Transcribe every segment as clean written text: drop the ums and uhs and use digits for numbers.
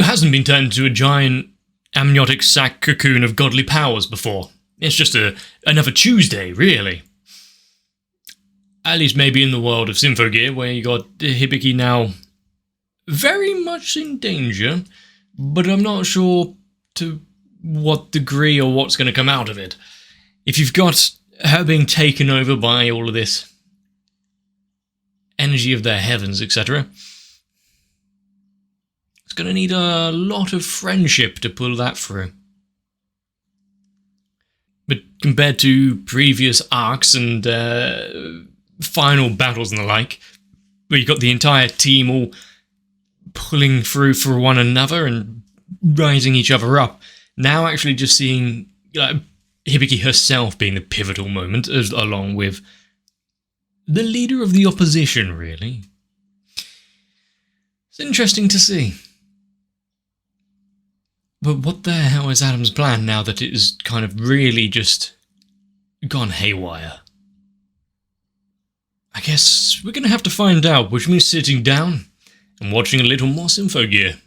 hasn't been turned into a giant amniotic sac cocoon of godly powers before? It's just another Tuesday, really. At least maybe in the world of Symphogear, where you got Hibiki now very much in danger, but I'm not sure to what degree or what's going to come out of it. If you've got her being taken over by all of this energy of their heavens, etc., it's going to need a lot of friendship to pull that through. But compared to previous arcs and final battles and the like, where you've got the entire team all pulling through for one another and rising each other up, now actually just seeing Hibiki herself being the pivotal moment, along with the leader of the opposition, really. It's interesting to see. But what the hell is Adam's plan now that it is kind of really just gone haywire? I guess we're going to have to find out, which means sitting down and watching a little more Symphogear.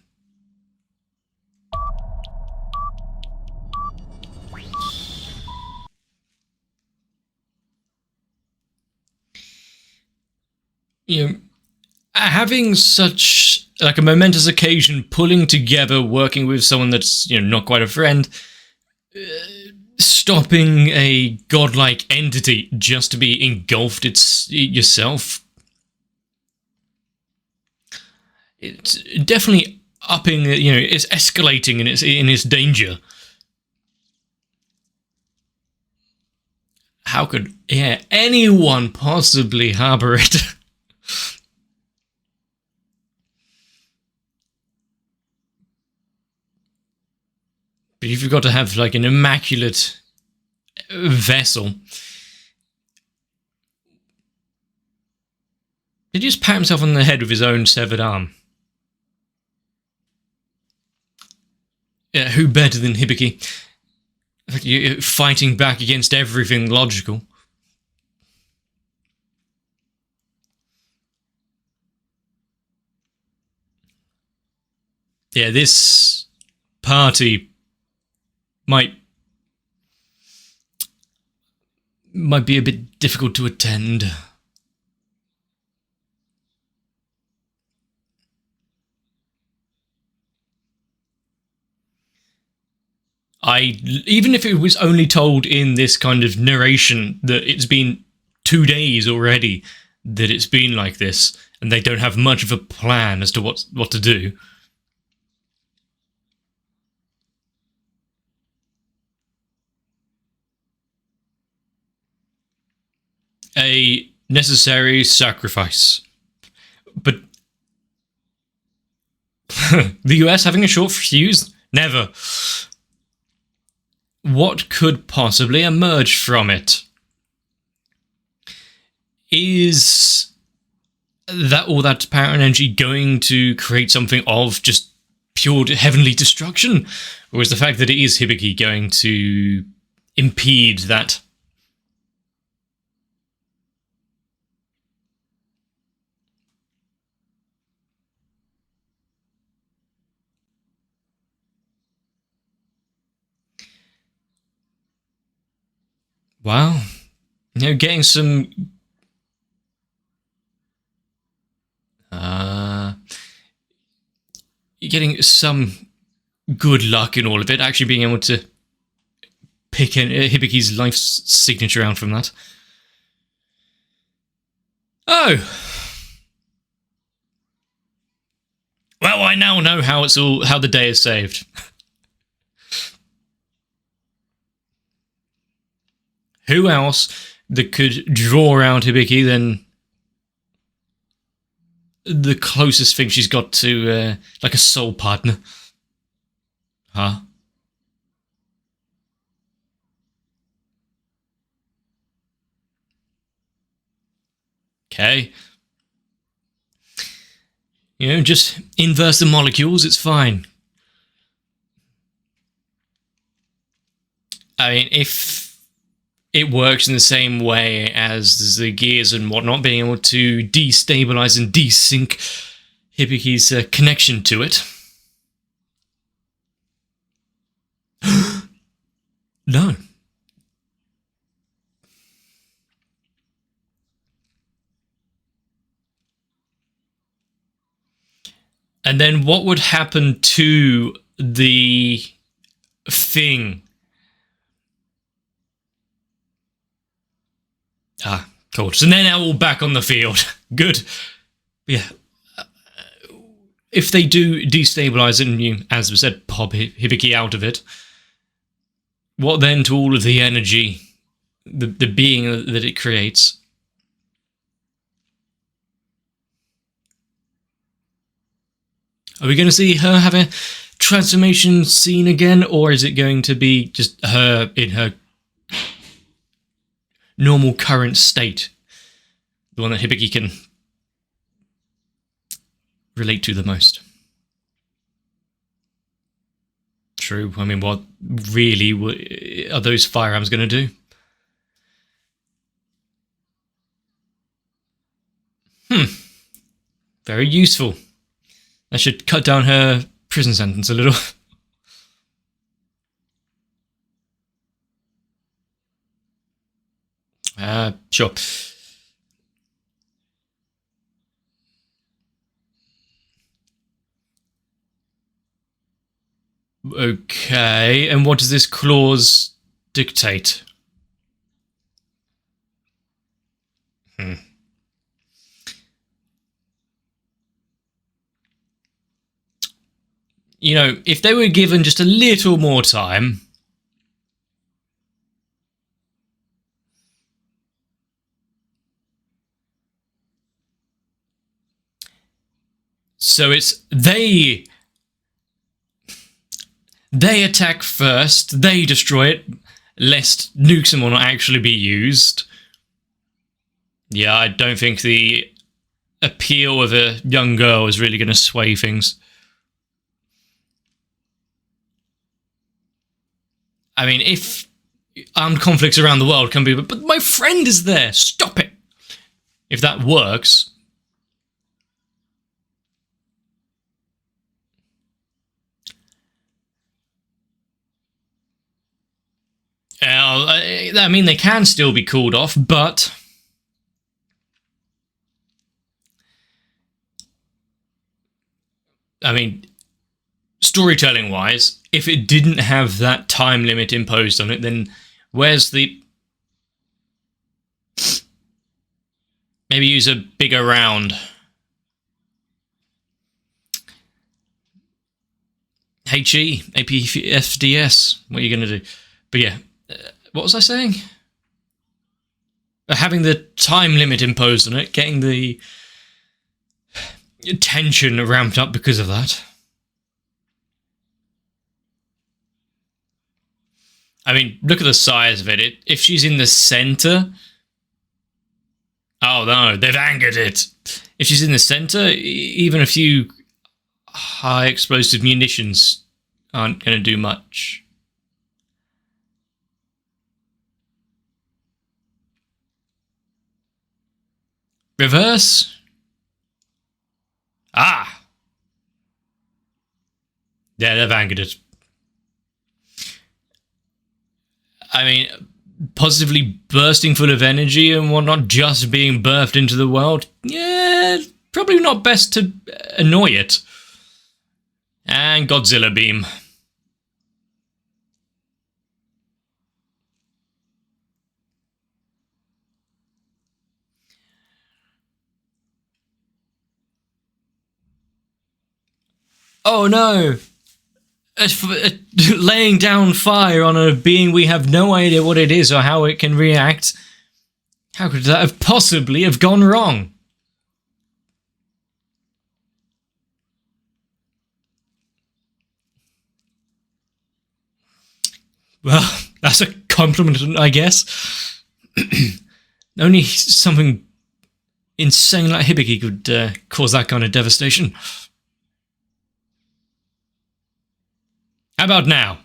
You know, having such like a momentous occasion, pulling together, working with someone that's, you know, not quite a friend, stopping a godlike entity just to be engulfed yourself. It's definitely upping, you know, it's escalating in its danger. How could anyone possibly harbor it? But if you've got to have like an immaculate vessel, did he just pat himself on the head with his own severed arm? Yeah, who better than Hibiki? Like you're fighting back against everything logical. Yeah, this party might be a bit difficult to attend. Even if it was only told in this kind of narration that it's been 2 days already that it's been like this, and they don't have much of a plan as to what to do. A necessary sacrifice. But the US having a short fuse? Never. What could possibly emerge from it? Is that all that power and energy going to create something of just pure heavenly destruction? Or is the fact that it is Hibiki going to impede that? Well, you know, getting some getting some good luck in all of it, actually being able to pick Hibiki's life signature out from that. Oh! Well, I now know how the day is saved. Who else that could draw around Hibiki than the closest thing she's got to, like a soul partner? Huh? Okay. You know, just inverse the molecules, it's fine. I mean, if it works in the same way as the gears and whatnot, being able to destabilize and desync Hibiki's connection to it, No. And then what would happen to the thing? Ah, cool. So they're now all back on the field. Good. Yeah. If they do destabilize it and you, as we said, pop Hibiki out of it, what then to all of the energy, the being that it creates? Are we going to see her have a transformation scene again, or is it going to be just her in her normal current state? The one that Hibiki can relate to the most. True. I mean, what really are those firearms going to do? Very useful. That should cut down her prison sentence a little. Sure. Okay, and what does this clause dictate? You know, if they were given just a little more time... So it's they attack first, they destroy it, lest nukes will not actually be used. Yeah, I don't think the appeal of a young girl is really going to sway things. I mean, if armed conflicts around the world can be, but my friend is there, stop it! If that works... I mean, they can still be called off, but... I mean, storytelling-wise, if it didn't have that time limit imposed on it, then where's the... Maybe use a bigger round. HE, APFDS, what are you going to do? But yeah, what was I saying? Having the time limit imposed on it, getting the tension ramped up because of that. I mean, look at the size of it. If she's in the center... Oh no, they've angered it. If she's in the center, even a few high explosive munitions aren't going to do much. Reverse? Ah! Yeah, they've angered it. I mean, positively bursting full of energy and whatnot, just being birthed into the world. Yeah, probably not best to annoy it. And Godzilla beam. Oh no! Laying down fire on a being we have no idea what it is or how it can react. How could that have possibly have gone wrong? Well, that's a compliment, I guess. Only something insane like Hibiki could cause that kind of devastation. How about now?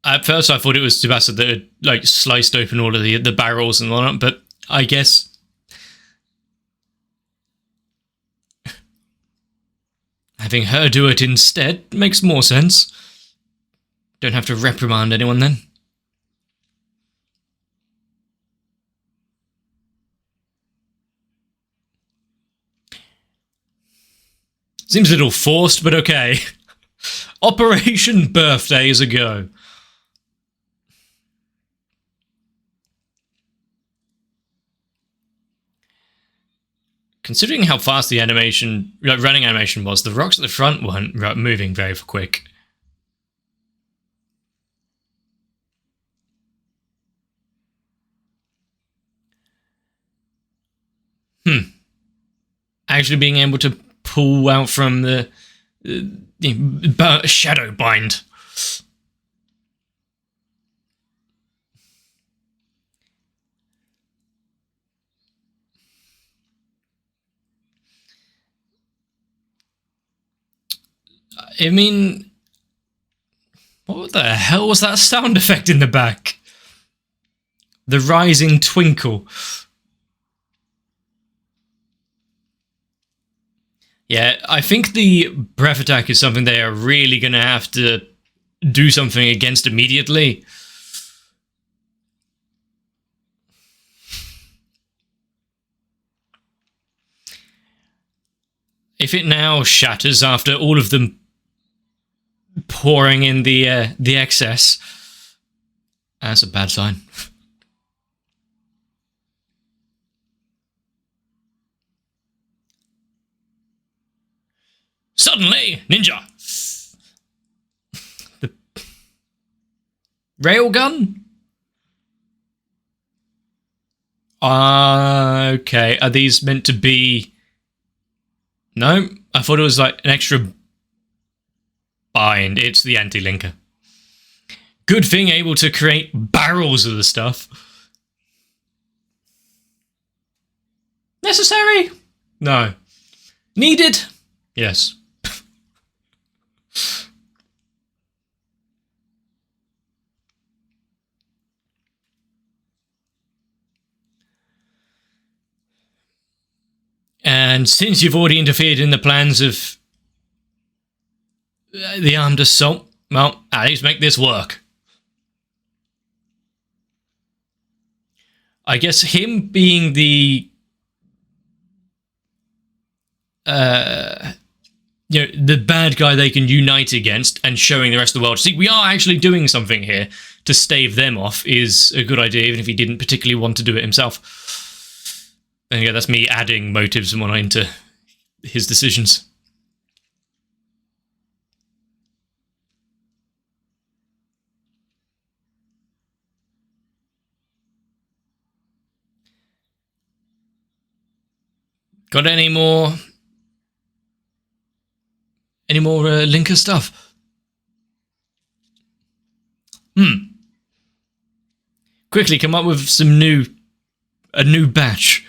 At first I thought it was Tsubasa that had, like, sliced open all of the barrels and whatnot, but I guess... having her do it instead makes more sense. Don't have to reprimand anyone then. Seems a little forced, but okay. Operation Birthday is a go. Considering how fast the animation, running animation was, the rocks at the front weren't moving very quick. Actually being able to pull out from the shadow bind. I mean, what the hell was that sound effect in the back? The rising twinkle. Yeah, I think the breath attack is something they are really going to have to do something against immediately. If it now shatters after all of them pouring in the excess, that's a bad sign. Suddenly, ninja! The railgun? Okay, are these meant to be... No, I thought it was like an extra bind. It's the anti-linker. Good thing able to create barrels of the stuff. Necessary? No. Needed? Yes. And since you've already interfered in the plans of the armed assault, well, at least make this work. I guess him being the the bad guy they can unite against and showing the rest of the world, see, we are actually doing something here to stave them off is a good idea, even if he didn't particularly want to do it himself. And yeah, that's me adding motives and whatnot into his decisions. Got any more linker stuff? Quickly come up with some a new batch.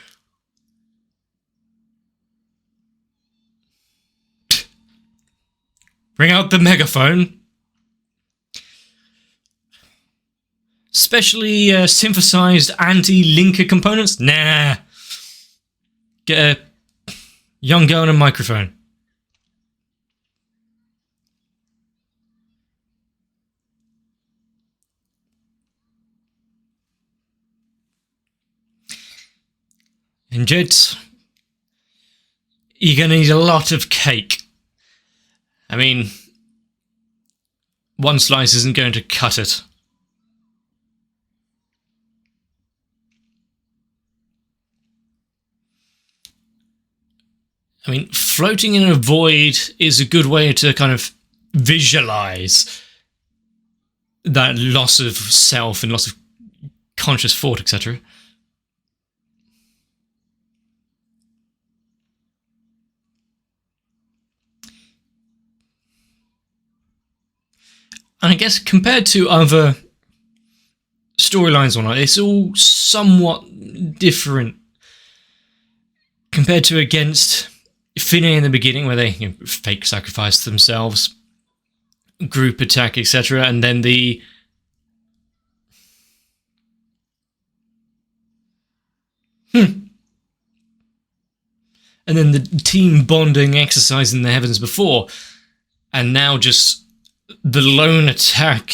Bring out the megaphone. Specially synthesized anti-linker components? Nah. Get a young girl and a microphone. And Jets, you're going to need a lot of cake. I mean, one slice isn't going to cut it. I mean, floating in a void is a good way to kind of visualize that loss of self and loss of conscious thought, etc. And I guess compared to other storylines or not, it's all somewhat different compared to against Finney in the beginning, where they fake sacrifice themselves, group attack, etc., and then the and then the team bonding exercise in the heavens before, and now just the lone attack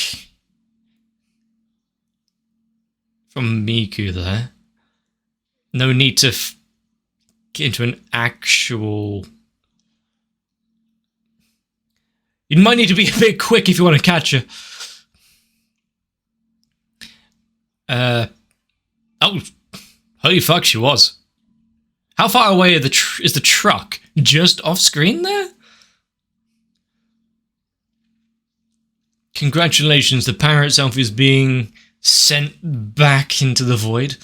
from Miku there. No need to get into an actual... You might need to be a bit quick if you want to catch her. Oh, holy fuck, she was. How far away is the truck? Just off screen there? Congratulations, the power itself is being sent back into the void.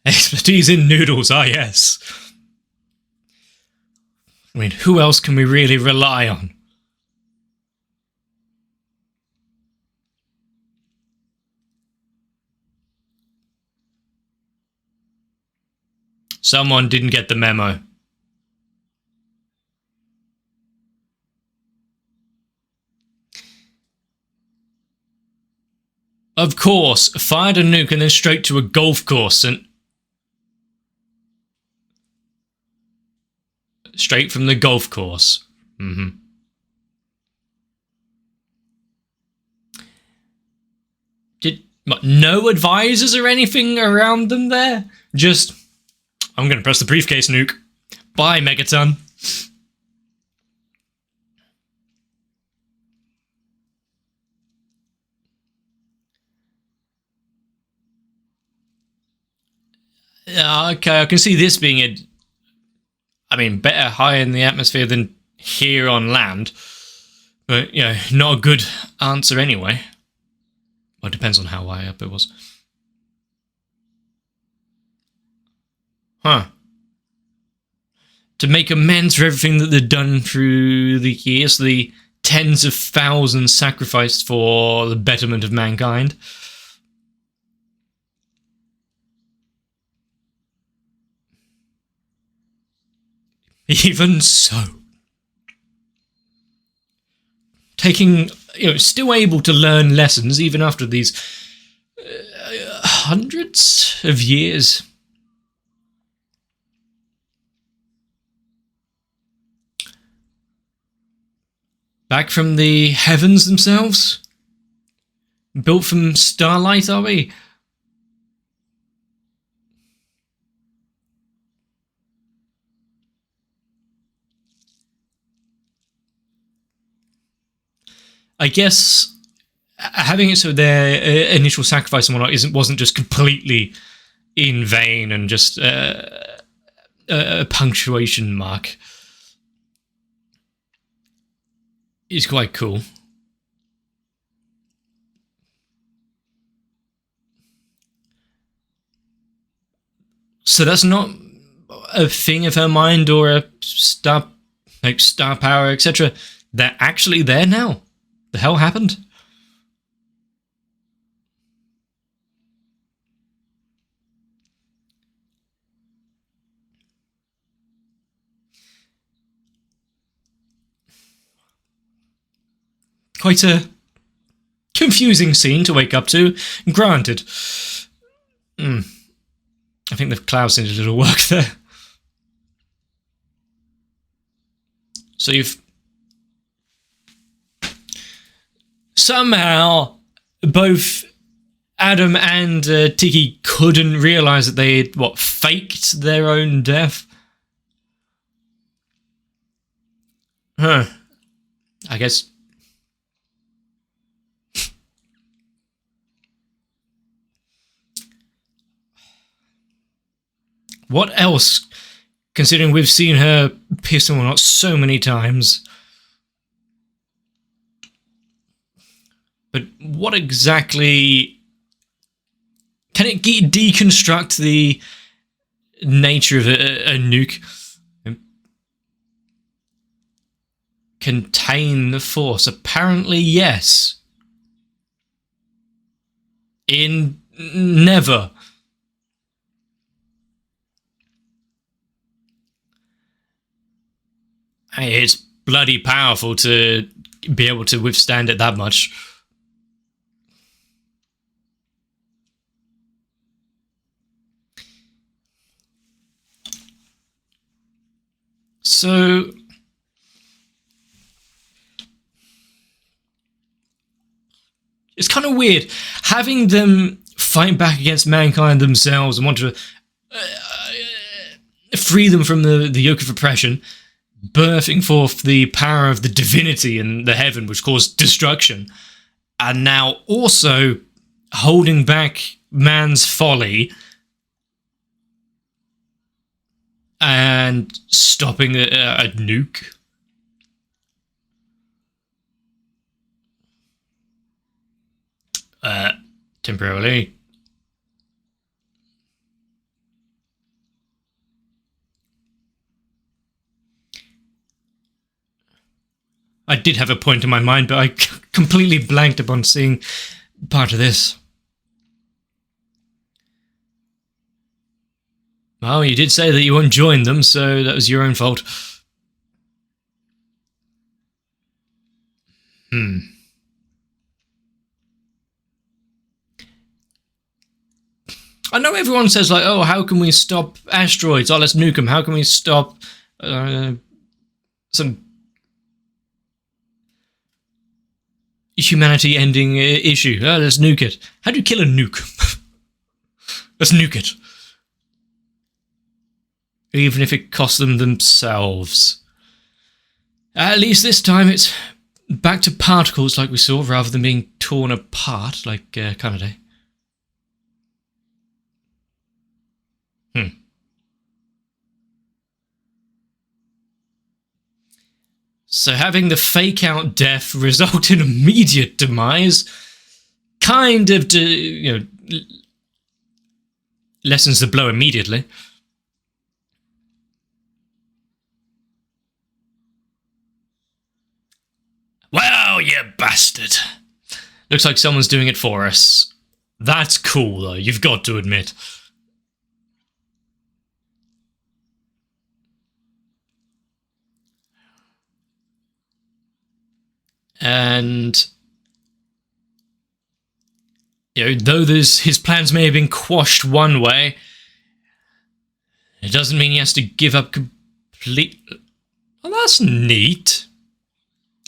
Expertise in noodles, ah yes. I mean, who else can we really rely on? Someone didn't get the memo. Of course, fired a nuke and then straight to a golf course and... Straight from the golf course. What, no advisors or anything around them there? Just... I'm gonna press the briefcase nuke. Bye, Megaton. Okay, I can see this being a... I mean, better high in the atmosphere than here on land. But, you know, not a good answer anyway. Well, it depends on how high up it was. Huh. To make amends for everything that they've done through the years, the tens of thousands sacrificed for the betterment of mankind. Even so. Taking, still able to learn lessons even after these hundreds of years. Back from the heavens themselves? Built from starlight, are we? I guess having it so their initial sacrifice and whatnot wasn't just completely in vain and just a punctuation mark. It's quite cool. So that's not a thing of her mind or a star power, etc. They're actually there now. The hell happened? Quite a confusing scene to wake up to, granted. I think the clouds did a little work there. So you've... Somehow, both Adam and Tiki couldn't realise that they had, faked their own death? Huh. I guess... What else, considering we've seen her piss and whatnot so many times? But what exactly... Can it deconstruct the nature of a nuke? Contain the force? Apparently, yes. In never. It's bloody powerful to be able to withstand it that much. So it's kind of weird having them fight back against mankind themselves and want to free them from the yoke of oppression, birthing forth the power of the divinity in the heaven which caused destruction, and now also holding back man's folly and stopping a nuke. Temporarily. I did have a point in my mind, but I completely blanked upon seeing part of this. Well, you did say that you won't join them, so that was your own fault. I know everyone says, like, oh, how can we stop asteroids? Oh, let's nuke them. How can we stop some humanity-ending issue? Oh, let's nuke it. How do you kill a nuke? Let's nuke it. Even if it costs them themselves. At least this time it's back to particles like we saw, rather than being torn apart like Kanade. So having the fake-out death result in immediate demise kind of, lessens the blow immediately. Well, you bastard. Looks like someone's doing it for us. That's cool, though, you've got to admit. And, though his plans may have been quashed one way, it doesn't mean he has to give up completely. Well, that's neat.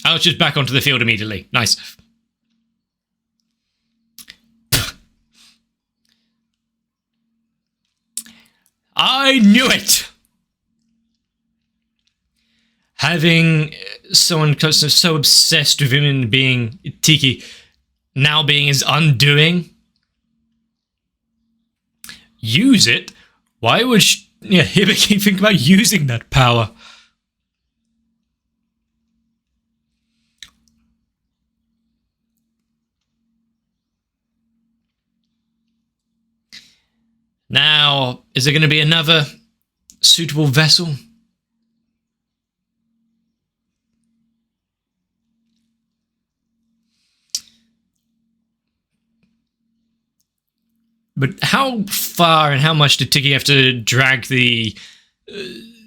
I was just back onto the field immediately. Nice. I knew it! Having someone so obsessed with him and being Tiki now being his undoing. Use it? Why would Hibiki think about using that power? Now, is there going to be another suitable vessel? But how far and how much did Tiki have to drag her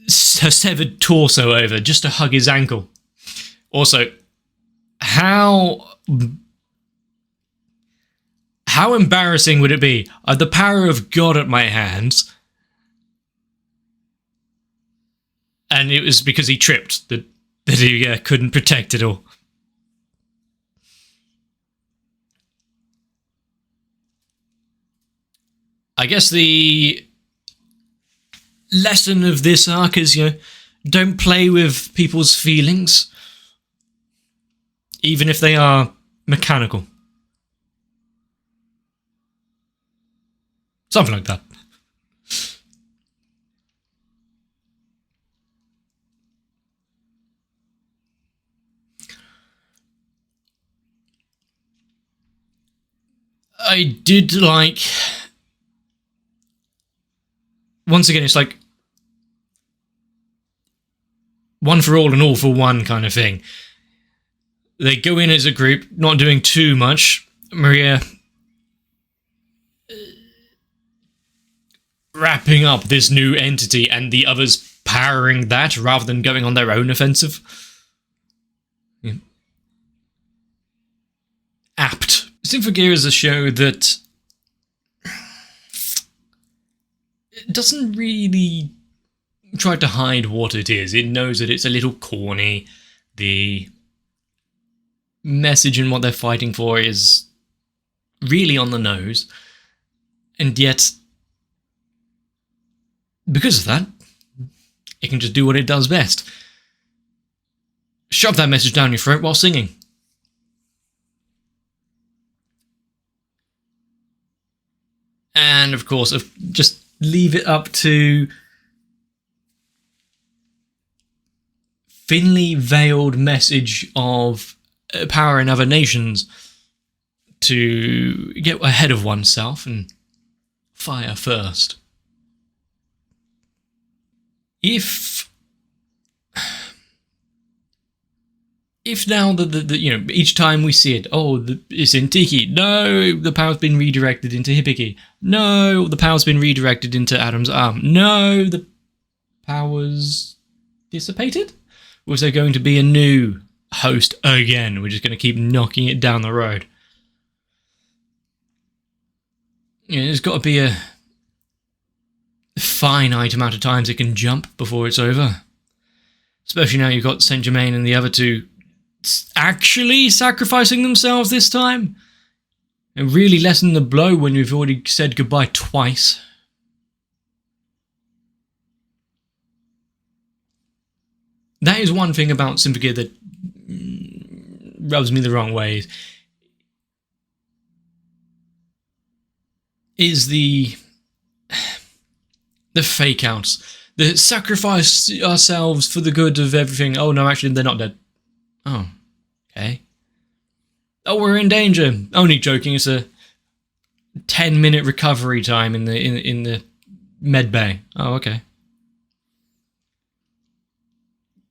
severed torso over just to hug his ankle? Also, how embarrassing would it be? I have the power of God at my hands, and it was because he tripped that he couldn't protect it all. I guess the lesson of this arc is, don't play with people's feelings, even if they are mechanical. Something like that. I did like... Once again, it's like one for all and all for one kind of thing. They go in as a group, not doing too much. Maria wrapping up this new entity and the others powering that rather than going on their own offensive. Yeah. Apt. Symphogear is a show that doesn't really tried to hide what it is. It knows that it's a little corny. The message and what they're fighting for is really on the nose. And yet, because of that, it can just do what it does best. Shove that message down your throat while singing. And of course, just leave it up to thinly veiled message of power in other nations to get ahead of oneself and fire first. If now each time we see it, it's in Tiki. No, the power's been redirected into Hippiki. No, the power's been redirected into Adam's arm. No, the power's dissipated. Or is there going to be a new host again? We're just going to keep knocking it down the road. There's got to be a finite amount of times it can jump before it's over. Especially now you've got Saint Germain and the other two actually sacrificing themselves this time. And really lessen the blow when you've already said goodbye twice. That is one thing about Symphogear that rubs me the wrong way. Is the fake outs. The sacrifice ourselves for the good of everything. Oh no, actually they're not dead. Oh, okay. Oh, we're in danger. Only joking. It's a 10-minute recovery time in the med bay. Oh, okay.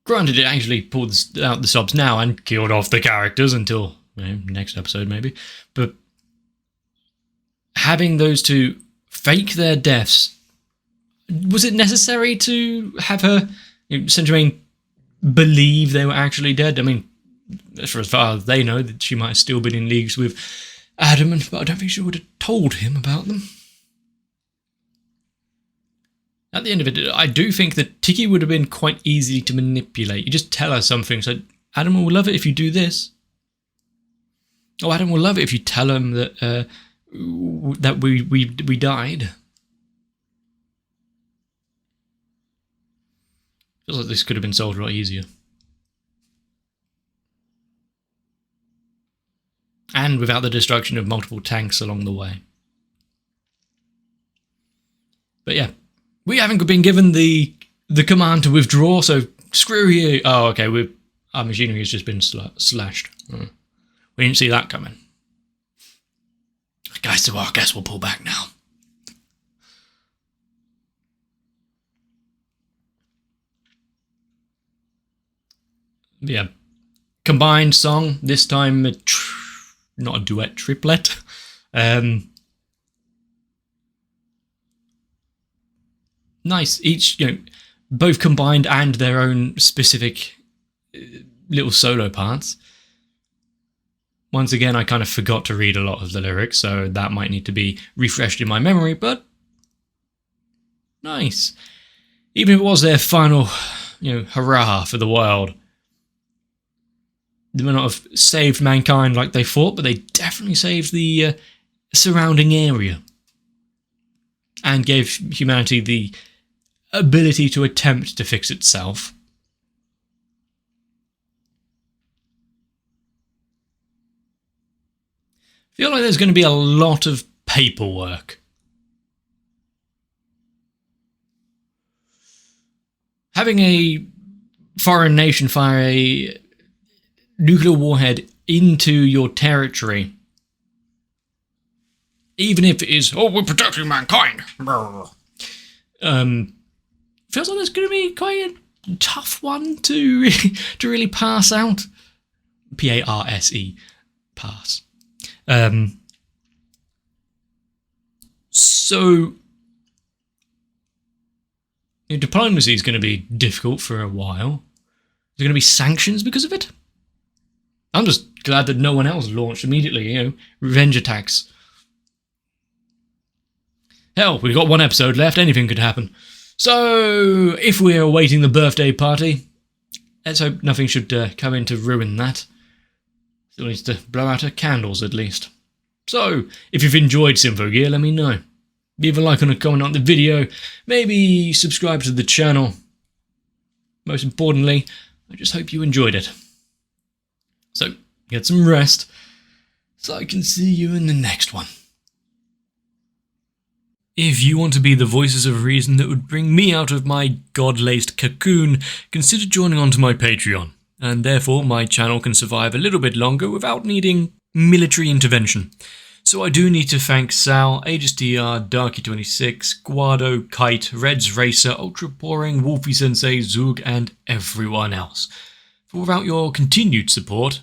Granted, it actually pulled out the stops now and killed off the characters until next episode maybe. But having those two fake their deaths, was it necessary to have her, Saint Germain, believe they were actually dead? I mean, for as far as they know, that she might have still been in leagues with Adam, but I don't think she would have told him about them. At the end of it, I do think that Tiki would have been quite easy to manipulate. You just tell her something, so Adam will love it if you do this. Oh, Adam will love it if you tell him that that we died. Feels like this could have been solved a lot easier. And without the destruction of multiple tanks along the way. But yeah, we haven't been given the command to withdraw, so screw you. Oh, okay, our machinery has just been slashed. We didn't see that coming. I guess we'll pull back now. Yeah, combined song, this time not a duet, triplet. Nice, each, both combined and their own specific little solo parts. Once again, I kind of forgot to read a lot of the lyrics, so that might need to be refreshed in my memory, but nice. Even if it was their final, hurrah for the world. They may not have saved mankind like they thought, but they definitely saved the surrounding area. And gave humanity the ability to attempt to fix itself. I feel like there's going to be a lot of paperwork. Having a foreign nation fire a nuclear warhead into your territory, even if it is, we're protecting mankind, feels like there's going to be quite a tough one to really pass out. P-A-R-S-E, pass. So diplomacy is going to be difficult for a while. There's going to be sanctions because of it. I'm just glad that no one else launched immediately, revenge attacks. Hell, we've got one episode left, anything could happen. So, if we're awaiting the birthday party, let's hope nothing should come in to ruin that. Still needs to blow out her candles at least. So, if you've enjoyed Symphogear, let me know. Leave a like and a comment on the video, maybe subscribe to the channel. Most importantly, I just hope you enjoyed it. So, get some rest, so I can see you in the next one. If you want to be the voices of reason that would bring me out of my god-laced cocoon, consider joining onto my Patreon, and therefore my channel can survive a little bit longer without needing military intervention. So I do need to thank Sal, AegisDR, Darky26, Guado, Kite, Reds Racer, Ultra Boring, Wolfie Sensei, Zug, and everyone else. For without your continued support,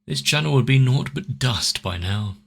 this channel would be naught but dust by now.